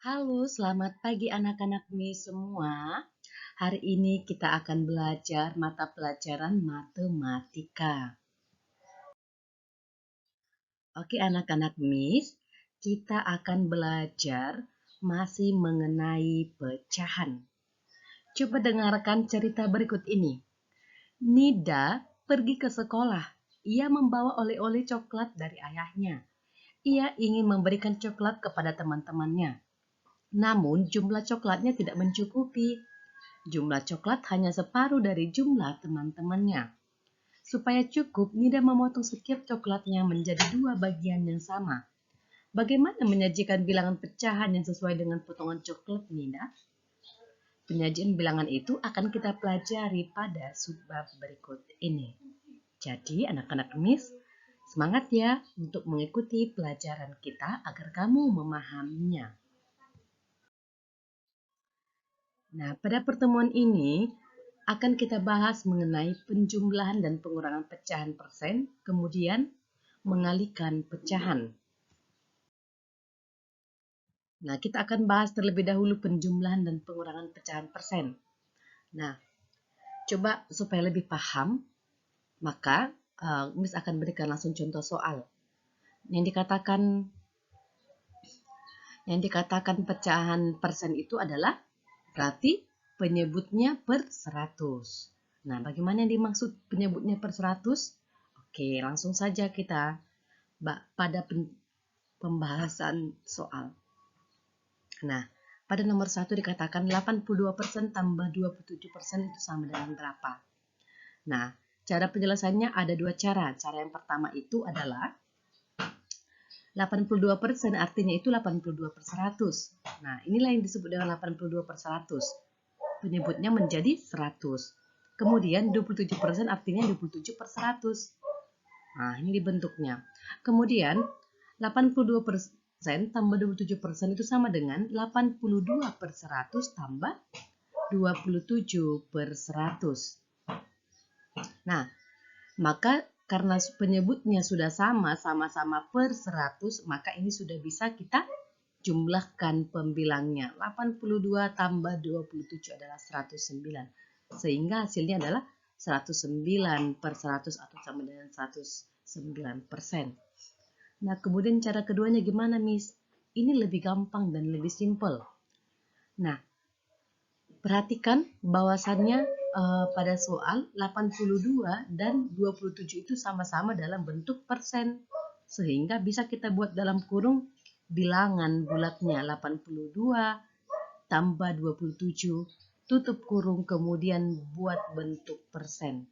Halo, selamat pagi anak-anak Mi semua. Hari ini kita akan belajar mata pelajaran matematika. Oke anak-anak Miss, kita akan belajar masih mengenai pecahan. Coba dengarkan cerita berikut ini. Nida pergi ke sekolah. Ia membawa oleh-oleh coklat dari ayahnya. Ia ingin memberikan coklat kepada teman-temannya. Namun jumlah coklatnya tidak mencukupi. Jumlah coklat hanya separuh dari jumlah teman-temannya. Supaya cukup, Nida memotong setiap coklatnya menjadi dua bagian yang sama. Bagaimana menyajikan bilangan pecahan yang sesuai dengan potongan coklat, Nida? Penyajian bilangan itu akan kita pelajari pada subbab berikut ini. Jadi, anak-anak Miss, semangat ya untuk mengikuti pelajaran kita agar kamu memahaminya. Nah, pada pertemuan ini akan kita bahas mengenai penjumlahan dan pengurangan pecahan persen, kemudian mengalihkan pecahan. Nah, kita akan bahas terlebih dahulu penjumlahan dan pengurangan pecahan persen. Nah, coba supaya lebih paham, maka Miss akan berikan langsung contoh soal. Yang dikatakan pecahan persen itu adalah berarti penyebutnya per 100. Nah, bagaimana yang dimaksud penyebutnya per 100? Oke, langsung saja kita pada pembahasan soal. Nah, pada nomor 1 dikatakan 82% tambah 27% itu sama dengan berapa? Nah, cara penyelesaiannya ada dua cara. Cara yang pertama itu adalah 82% artinya itu 82 per 100. Nah, inilah yang disebut dengan 82 per 100. Penyebutnya menjadi 100. Kemudian 27% artinya 27 per 100. Nah, ini dibentuknya. Kemudian 82% tambah 27% itu sama dengan 82 per 100 tambah 27 per 100. Nah, maka karena penyebutnya sudah sama-sama per 100, maka ini sudah bisa kita jumlahkan pembilangnya. 82 tambah 27 adalah 109. Sehingga hasilnya adalah 109 per 100 atau sama dengan 109%. Nah, kemudian cara keduanya gimana, Miss? Ini lebih gampang dan lebih simpel. Nah, perhatikan bahwasannya pada soal 82 dan 27 itu sama-sama dalam bentuk persen. Sehingga bisa kita buat dalam kurung bilangan bulatnya 82 tambah 27 tutup kurung kemudian buat bentuk persen.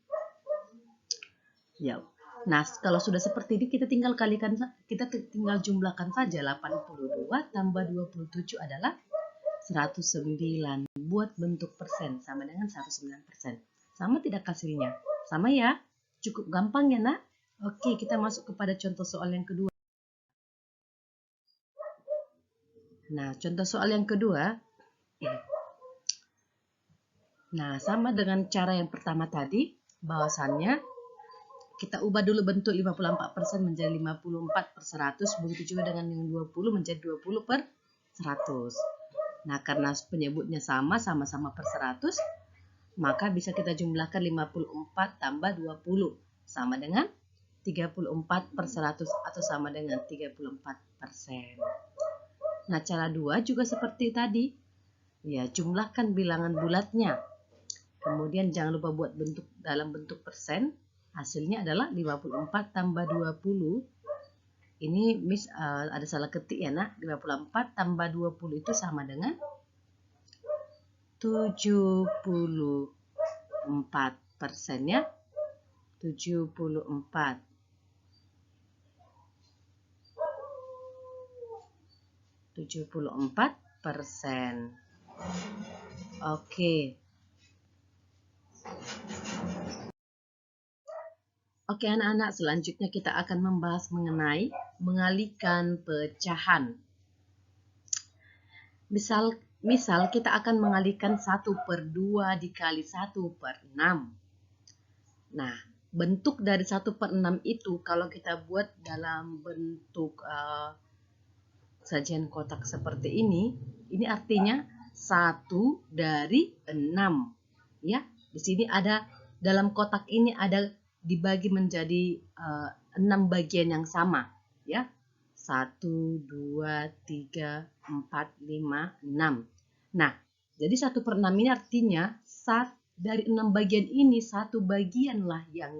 Ya. Nah, kalau sudah seperti ini kita tinggal jumlahkan saja 82 tambah 27 adalah 109. Buat bentuk persen sama dengan 109%. Sama tidak hasilnya? Sama ya? Cukup gampang ya, Nak? Oke, kita masuk kepada contoh soal yang kedua. Nah, contoh soal yang kedua. Nah, sama dengan cara yang pertama tadi, bahwasannya kita ubah dulu bentuk 54% menjadi 54 per 100, begitu juga dengan yang 20 menjadi 20 per 100. Nah, karena penyebutnya sama-sama per 100, maka bisa kita jumlahkan 54 tambah 20 sama dengan 34 per 100 atau sama dengan 34%. Nah, cara 2 juga seperti tadi. Ya, jumlahkan bilangan bulatnya. Kemudian jangan lupa buat dalam bentuk persen. Hasilnya adalah 54 tambah 20. Ini Miss ada salah ketik ya, Nak. 54 tambah 20 itu sama dengan 74% ya. 74. Oke. Oke anak-anak, selanjutnya kita akan membahas mengenai mengalihkan pecahan. Misal kita akan mengalihkan 1/2 dikali 1/6. Nah, bentuk dari 1/6 itu kalau kita buat dalam bentuk sajian kotak seperti ini artinya 1 dari 6. Ya, di sini ada dalam kotak ini ada dibagi menjadi 6 bagian yang sama, ya. 1, 2, 3, 4, 5, 6. Nah, jadi 1/6 ini artinya dari 6 bagian ini 1 bagianlah yang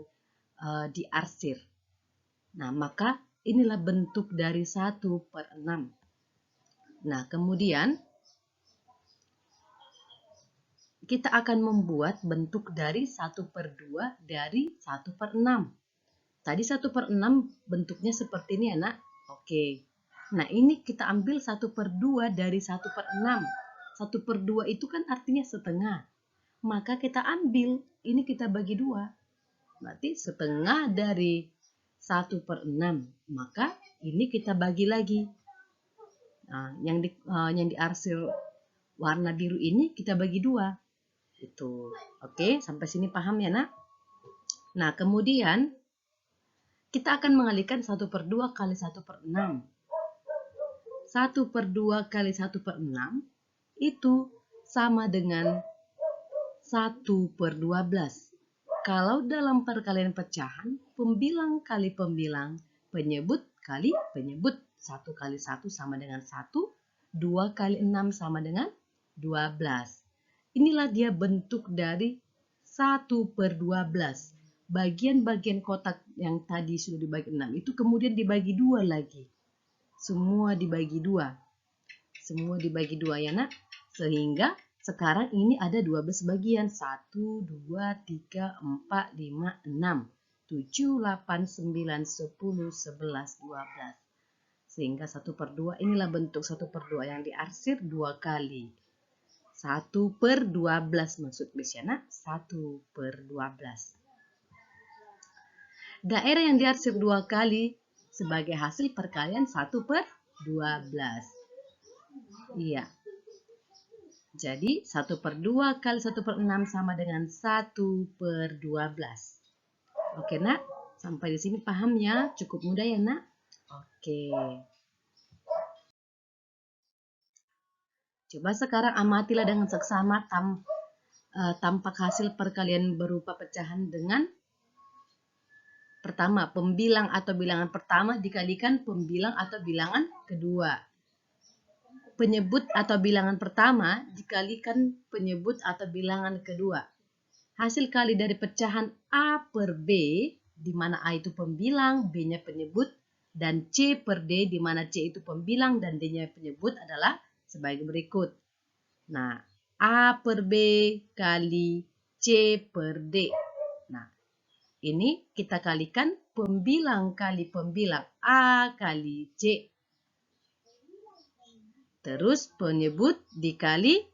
diarsir. Nah, maka inilah bentuk dari 1/6. Nah, kemudian kita akan membuat bentuk dari 1/2 dari 1/6. Tadi 1/6 bentuknya seperti ini ya, nak. Oke. Nah, ini kita ambil 1/2 dari 1/6. 1/2 itu kan artinya setengah. Maka kita ambil, ini kita bagi 2. Berarti setengah dari 1/6. Maka ini kita bagi lagi. Nah, yang diarsir warna biru ini kita bagi 2. Itu. Oke, sampai sini paham ya, nak? Nah, kemudian kita akan mengalihkan 1/2 kali 1/6. 1/2 kali 1/6 itu sama dengan 1/12. Kalau dalam perkalian pecahan, pembilang kali pembilang, penyebut kali penyebut. 1 kali 1 sama dengan 1, 2 kali 6 sama dengan 12. Inilah dia bentuk dari 1/12. Bagian-bagian kotak yang tadi sudah dibagi 6 itu kemudian dibagi 2 lagi. Semua dibagi 2. Semua dibagi 2 ya, nak. Sehingga sekarang ini ada 12 bagian. 1, 2, 3, 4, 5, 6, 7, 8, 9, 10, 11, 12. Sehingga 1/2 inilah bentuk 1/2 yang diarsir 2 kali. 1/12 maksud Besiana 1/12. Daerah yang diarsir 2 kali sebagai hasil perkalian 1/12. Iya. Jadi 1/2 kali 1/6 sama dengan 1/12. Oke, nak? Sampai di sini paham ya? Cukup mudah ya, nak? Oke. Coba sekarang amatilah dengan seksama tampak hasil perkalian berupa pecahan dengan pertama, pembilang atau bilangan pertama dikalikan pembilang atau bilangan kedua. Penyebut atau bilangan pertama dikalikan penyebut atau bilangan kedua. Hasil kali dari pecahan A per B, di mana A itu pembilang, B-nya penyebut, dan C per D, di mana C itu pembilang dan D-nya penyebut adalah sebagai berikut. Nah, A per B kali C per D. Nah, ini kita kalikan pembilang kali pembilang A kali C. Terus penyebut dikali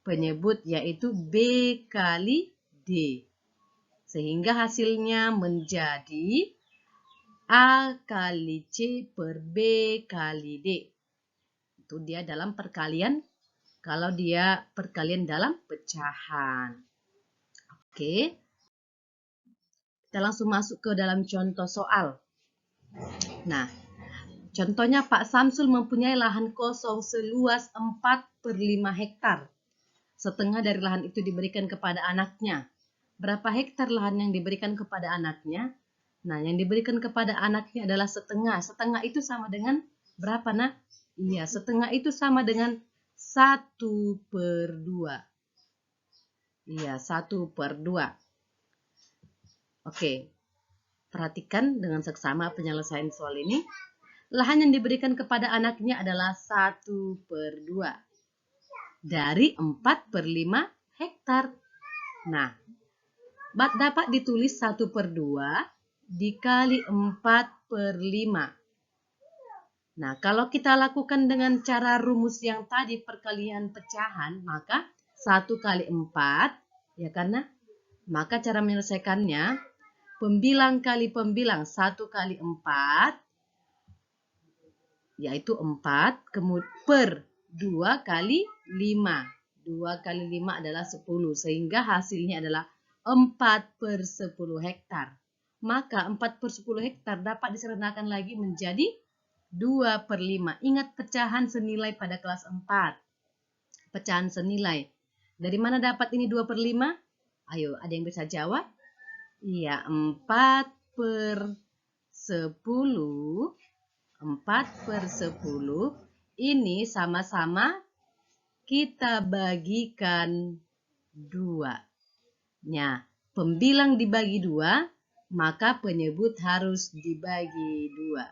penyebut yaitu B kali D. Sehingga hasilnya menjadi A kali C per B kali D. Itu dia dalam perkalian. Kalau dia perkalian dalam pecahan. Oke. Kita langsung masuk ke dalam contoh soal. Nah, contohnya Pak Samsul mempunyai lahan kosong seluas 4/5 hektar. Setengah dari lahan itu diberikan kepada anaknya. Berapa hektar lahan yang diberikan kepada anaknya? Nah, yang diberikan kepada anaknya adalah setengah. Setengah itu sama dengan berapa, nak? Iya, setengah itu sama dengan 1/2. Iya, 1/2. Oke, perhatikan dengan seksama penyelesaian soal ini. Lahan yang diberikan kepada anaknya adalah 1/2 dari 4/5 hektar. Nah, dapat ditulis 1/2 dikali 4/5. Nah, kalau kita lakukan dengan cara rumus yang tadi perkalian pecahan, maka 1 kali 4, ya karena maka cara menyelesaikannya, pembilang kali pembilang 1 kali 4, yaitu 4, kemudian per 2 kali 5. 2 kali 5 adalah 10, sehingga hasilnya adalah 4/10 hektar. Maka 4/10 hektar dapat disederhanakan lagi menjadi 2/5. Ingat pecahan senilai pada kelas 4. Pecahan senilai. Dari mana dapat ini 2/5? Ayo, ada yang bisa jawab? Iya, 4/10. 4/10 ini sama-sama kita bagikan 2. Nah, pembilang dibagi 2, maka penyebut harus dibagi 2.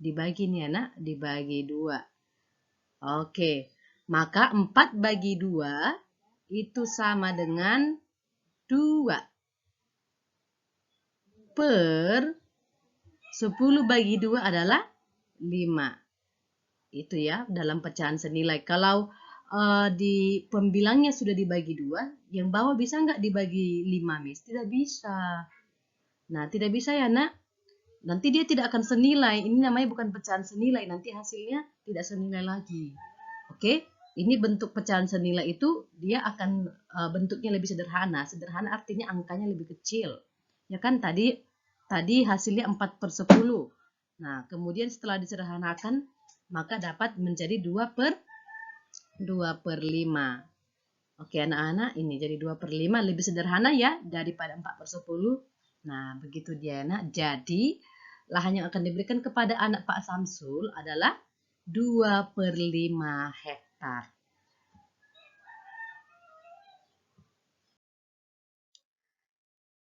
Dibagi nih anak, dibagi 2. Oke, maka 4/2 itu sama dengan 2. Per 10/2 adalah 5. Itu ya, dalam pecahan senilai. Kalau di pembilangnya sudah dibagi 2, yang bawah bisa nggak dibagi 5, Miss? Tidak bisa. Nah, tidak bisa ya, nak. Nanti dia tidak akan senilai. Ini namanya bukan pecahan senilai. Nanti hasilnya tidak senilai lagi. Oke? Ini bentuk pecahan senilai itu dia akan bentuknya lebih sederhana. Sederhana artinya angkanya lebih kecil. Ya kan tadi hasilnya 4/10. Nah, kemudian setelah disederhanakan maka dapat menjadi 2/5. Oke, anak-anak, ini jadi 2/5 lebih sederhana ya daripada 4/10. Nah, begitu dia anak. Jadi, lahan yang akan diberikan kepada anak Pak Samsul adalah 2/5 hektar.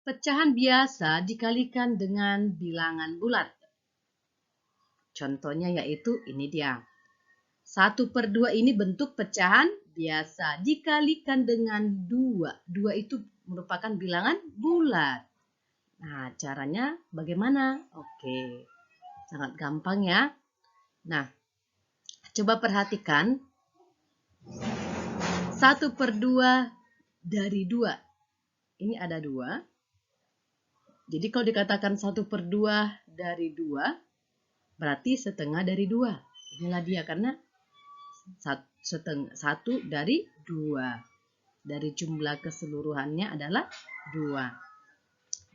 Pecahan biasa dikalikan dengan bilangan bulat. Contohnya yaitu ini dia. 1/2 ini bentuk pecahan biasa dikalikan dengan 2. 2 itu merupakan bilangan bulat. Nah, caranya bagaimana? Oke, sangat gampang ya. Nah, coba perhatikan. 1/2 dari 2. Ini ada 2. Jadi kalau dikatakan 1/2 dari 2, berarti setengah dari 2. Inilah dia karena 1 dari 2. Dari jumlah keseluruhannya adalah 2.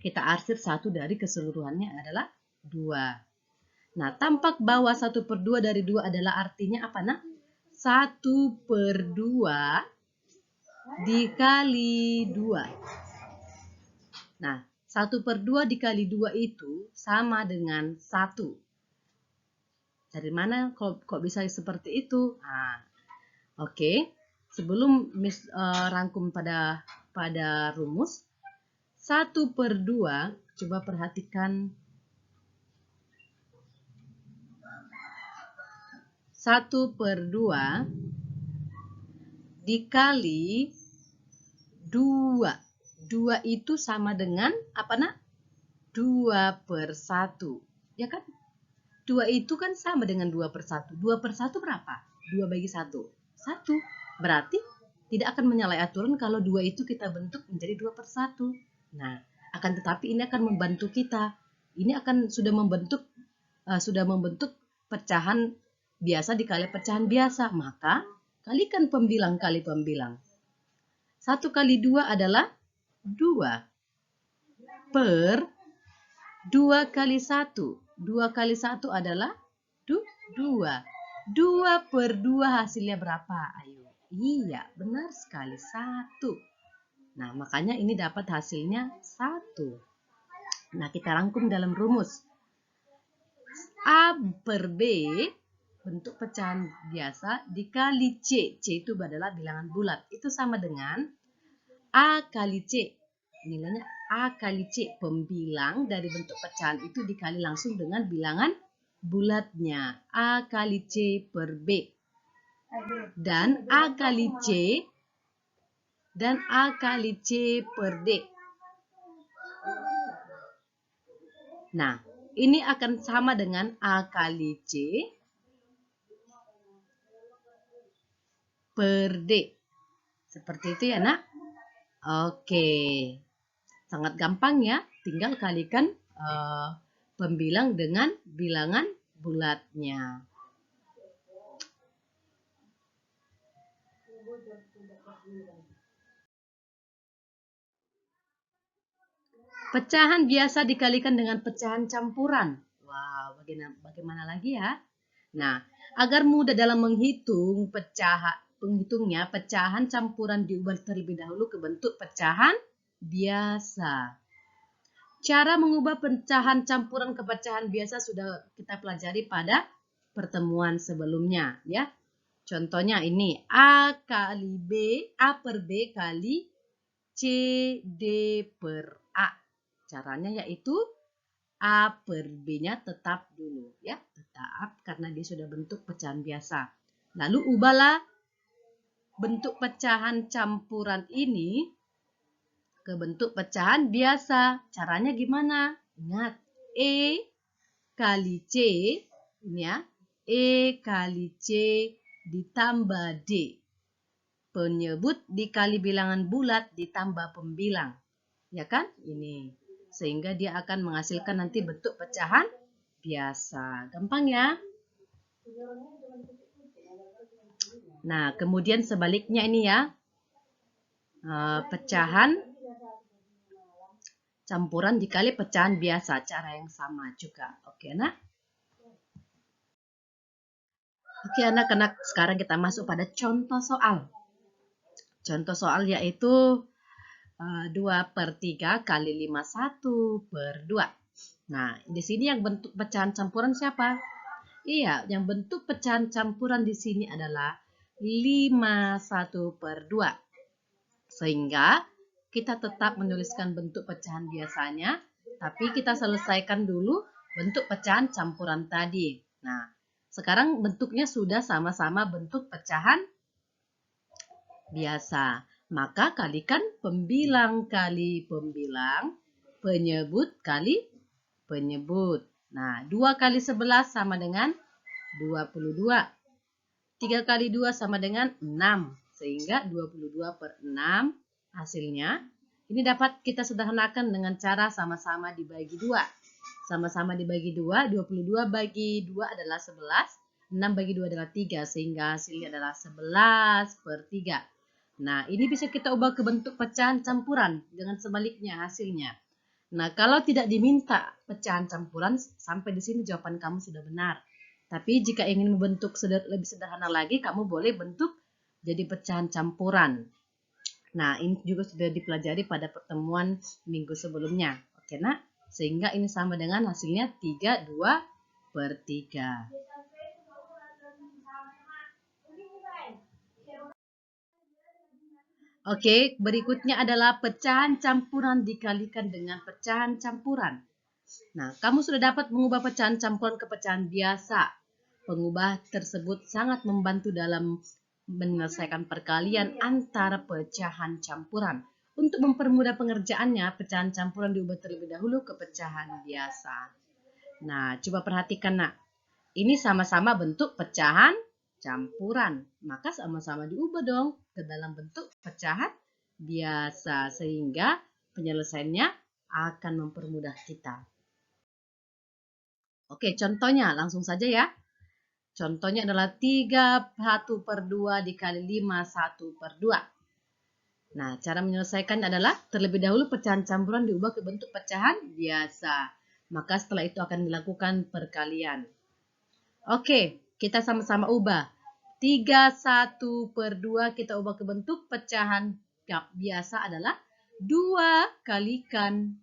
Kita arsir 1 dari keseluruhannya adalah 2. Nah, tampak bahwa 1/2 dari 2 adalah artinya apa, nak? 1/2 dikali 2. Nah, 1/2 dikali 2 itu sama dengan 1. Dari mana kok bisa seperti itu? Nah, oke. Sebelum Miss rangkum pada rumus, 1/2, coba perhatikan. 1/2 dikali 2. 2 itu sama dengan apa, nak? 2/1. Ya kan? 2 itu kan sama dengan 2/1. 2/1 berapa? 2 bagi 1. 1. Berarti tidak akan menyalahi aturan kalau 2 itu kita bentuk menjadi 2/1. Nah, akan tetapi ini akan membantu kita. Ini akan sudah membentuk pecahan biasa dikali pecahan biasa. Maka, kalikan pembilang kali pembilang. 1 kali 2 adalah 2. Per 2 kali 1. 2 kali 1 adalah 2. 2/2 hasilnya berapa? Ayo. Iya, benar sekali. 1. Nah, makanya ini dapat hasilnya 1. Nah, kita rangkum dalam rumus. A per B, bentuk pecahan biasa, dikali C. C itu adalah bilangan bulat. Itu sama dengan A kali C. Nilainya A kali C. Pembilang dari bentuk pecahan itu dikali langsung dengan bilangan bulatnya. A kali C per B. Dan A kali C per D. Nah, ini akan sama dengan A kali C per D. Seperti itu ya, nak? Oke. Sangat gampang ya. Tinggal kalikan pembilang dengan bilangan bulatnya. Pecahan biasa dikalikan dengan pecahan campuran. Wah, bagaimana lagi ya? Nah, agar mudah dalam penghitungnya, pecahan campuran diubah terlebih dahulu ke bentuk pecahan biasa. Cara mengubah pecahan campuran ke pecahan biasa sudah kita pelajari pada pertemuan sebelumnya, ya. Contohnya ini A per B kali C D per A. Caranya yaitu A per B-nya tetap dulu, ya, tetap karena dia sudah bentuk pecahan biasa. Lalu ubahlah bentuk pecahan campuran ini ke bentuk pecahan biasa. Caranya gimana? Ingat, E kali C, ini ya, E kali C ditambah D. Penyebut dikali bilangan bulat ditambah pembilang. Ya kan? Ini. Sehingga dia akan menghasilkan nanti bentuk pecahan biasa. Gampang ya? Nah, kemudian sebaliknya ini ya. Pecahan campuran dikali pecahan biasa. Cara yang sama juga. Oke, nak? Oke, anak-anak. Sekarang kita masuk pada contoh soal. Contoh soal yaitu 2/3 kali 51 per 2. Nah, di sini yang bentuk pecahan campuran siapa? Iya, yang bentuk pecahan campuran di sini adalah 51 per 2. Sehingga kita tetap menuliskan bentuk pecahan biasanya, tapi kita selesaikan dulu bentuk pecahan campuran tadi. Nah, sekarang bentuknya sudah sama-sama bentuk pecahan biasa. Maka kalikan pembilang kali pembilang, penyebut kali penyebut. Nah, 2 kali 11 sama dengan 22. 3 kali 2 sama dengan 6. Sehingga 22 per 6 hasilnya. Ini dapat kita sederhanakan dengan cara sama-sama dibagi 2. Sama-sama dibagi 2, 22 bagi 2 adalah 11. 6 bagi 2 adalah 3, sehingga hasilnya adalah 11 per 3. Nah, ini bisa kita ubah ke bentuk pecahan campuran dengan sebaliknya hasilnya. Nah, kalau tidak diminta pecahan campuran, sampai di sini jawaban kamu sudah benar. Tapi jika ingin membentuk lebih sederhana lagi, kamu boleh bentuk jadi pecahan campuran. Nah, ini juga sudah dipelajari pada pertemuan minggu sebelumnya. Oke, nak? Sehingga ini sama dengan hasilnya 32 per 3. Oke, berikutnya adalah pecahan campuran dikalikan dengan pecahan campuran. Nah, kamu sudah dapat mengubah pecahan campuran ke pecahan biasa. Pengubah tersebut sangat membantu dalam menyelesaikan perkalian antara pecahan campuran. Untuk mempermudah pengerjaannya, pecahan campuran diubah terlebih dahulu ke pecahan biasa. Nah, coba perhatikan, nak. Ini sama-sama bentuk pecahan campuran. Maka sama-sama diubah dong ke dalam bentuk pecahan biasa. Sehingga penyelesaiannya akan mempermudah kita. Oke, contohnya langsung saja ya. Contohnya adalah 31 per 2 dikali 51 per 2. Nah, cara menyelesaikan adalah terlebih dahulu pecahan campuran diubah ke bentuk pecahan biasa. Maka setelah itu akan dilakukan perkalian. Oke, kita sama-sama ubah. 31 per 2 kita ubah ke bentuk pecahan biasa adalah 2 kalikan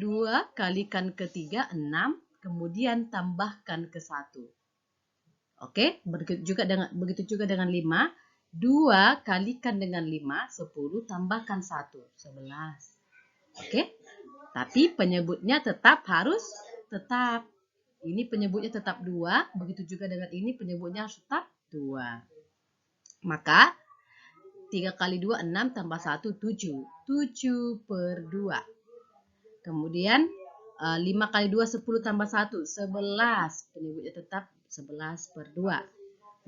2 kalikan ke 3, 6. Kemudian tambahkan ke 1. Oke, begitu juga dengan 5. 2 kalikan dengan 5, 10. Tambahkan 1, 11. Oke, tapi penyebutnya harus tetap. Ini penyebutnya tetap 2. Begitu juga dengan ini penyebutnya harus tetap 2. Maka 3 kali 2, 6. Tambah 1, 7. 7 per 2. Kemudian 5 kali 2, 10 tambah 1, 11. Penyebutnya tetap 11 per 2.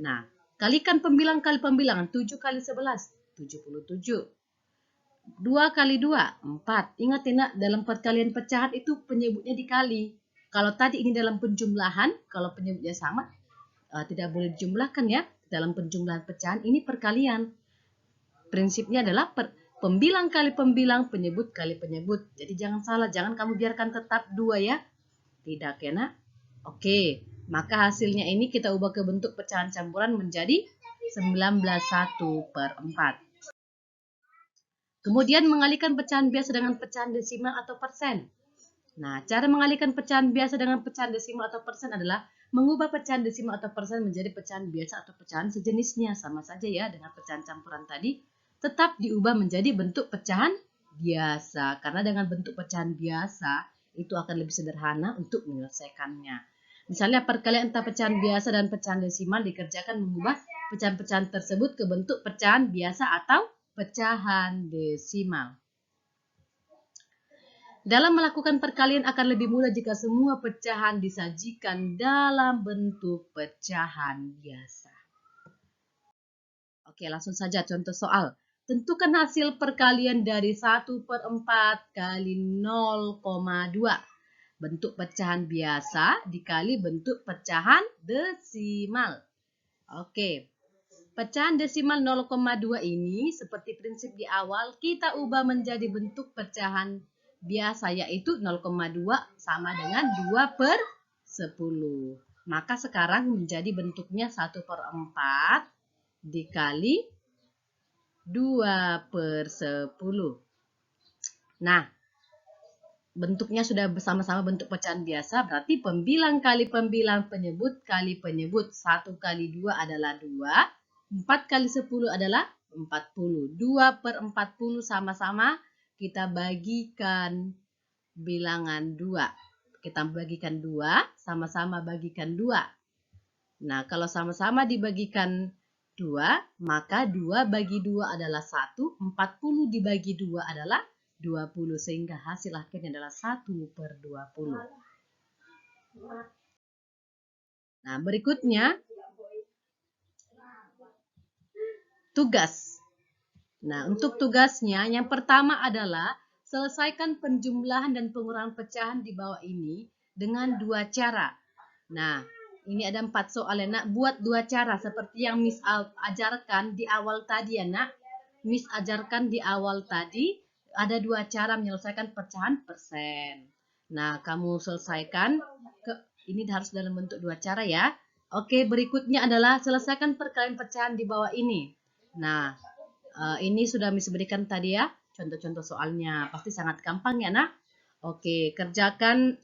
Nah, kalikan pembilang kali pembilangan. 7 kali 11, 77. 2 kali 2, 4. Ingat ya, dalam perkalian pecahan itu penyebutnya dikali. Kalau tadi ini dalam penjumlahan, kalau penyebutnya sama, tidak boleh dijumlahkan ya. Dalam penjumlahan pecahan, ini perkalian. Prinsipnya adalah pembilang kali pembilang, penyebut kali penyebut. Jadi jangan salah, jangan kamu biarkan tetap 2 ya. Tidak ya nak? Oke, maka hasilnya ini kita ubah ke bentuk pecahan campuran menjadi 19/1/4. Kemudian mengalihkan pecahan biasa dengan pecahan desimal atau persen. Nah, cara mengalihkan pecahan biasa dengan pecahan desimal atau persen adalah mengubah pecahan desimal atau persen menjadi pecahan biasa atau pecahan sejenisnya. Sama saja ya dengan pecahan campuran tadi, tetap diubah menjadi bentuk pecahan biasa. Karena dengan bentuk pecahan biasa, itu akan lebih sederhana untuk menyelesaikannya. Misalnya perkalian antara pecahan biasa dan pecahan desimal dikerjakan mengubah pecahan-pecahan tersebut ke bentuk pecahan biasa atau pecahan desimal. Dalam melakukan perkalian akan lebih mudah jika semua pecahan disajikan dalam bentuk pecahan biasa. Oke, langsung saja contoh soal. Tentukan hasil perkalian dari 1/4 kali 0,2. Bentuk pecahan biasa dikali bentuk pecahan desimal. Oke, pecahan desimal 0,2 ini seperti prinsip di awal kita ubah menjadi bentuk pecahan biasa yaitu 0,2 sama dengan 2/10. Maka sekarang menjadi bentuknya 1/4 dikali 2/10. Nah, bentuknya sudah bersama-sama bentuk pecahan biasa, berarti pembilang kali pembilang, penyebut kali penyebut. 1 kali 2 adalah 2, 4 kali 10 adalah 40. 2/40 sama-sama kita bagikan bilangan 2. Kita bagikan 2, sama-sama bagikan 2. Nah, kalau sama-sama dibagikan 2, maka 2 bagi 2 adalah 1, 40 dibagi 2 adalah 20, sehingga hasil akhirnya adalah 1/20. Nah, berikutnya tugas. Nah, untuk tugasnya yang pertama adalah selesaikan penjumlahan dan pengurangan pecahan di bawah ini dengan 2 cara. Nah, ini ada 4 soal ya nak. Buat 2 cara seperti yang Miss ajarkan di awal tadi ya nak. Miss ajarkan di awal tadi. Ada 2 cara menyelesaikan pecahan persen. Nah, kamu selesaikan. Ini harus dalam bentuk 2 cara ya. Oke, berikutnya adalah selesaikan perkalian pecahan di bawah ini. Nah, ini sudah Miss berikan tadi ya. Contoh-contoh soalnya. Pasti sangat gampang ya nak. Oke, kerjakan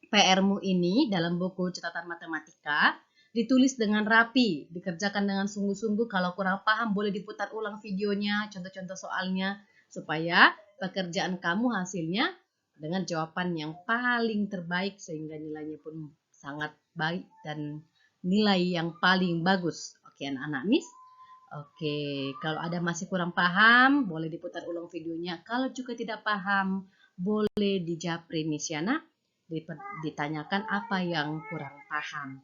PR-mu ini dalam buku catatan matematika. Ditulis dengan rapi, dikerjakan dengan sungguh-sungguh. Kalau kurang paham boleh diputar ulang videonya, contoh-contoh soalnya. Supaya pekerjaan kamu hasilnya dengan jawaban yang paling terbaik sehingga nilainya pun sangat baik dan nilai yang paling bagus. Oke anak-anak Miss. Oke, kalau ada masih kurang paham boleh diputar ulang videonya. Kalau juga tidak paham boleh dijapri Miss Yana, ditanyakan apa yang kurang paham.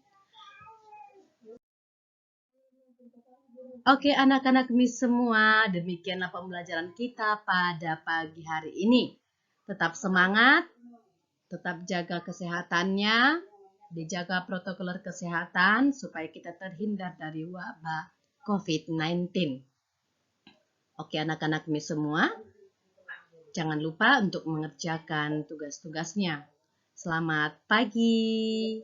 Oke anak-anak Miss semua, demikianlah pembelajaran kita pada pagi hari ini. Tetap semangat, tetap jaga kesehatannya, dijaga protokol kesehatan supaya kita terhindar dari wabah COVID-19. Oke anak-anak Miss semua, jangan lupa untuk mengerjakan tugas-tugasnya. Selamat pagi.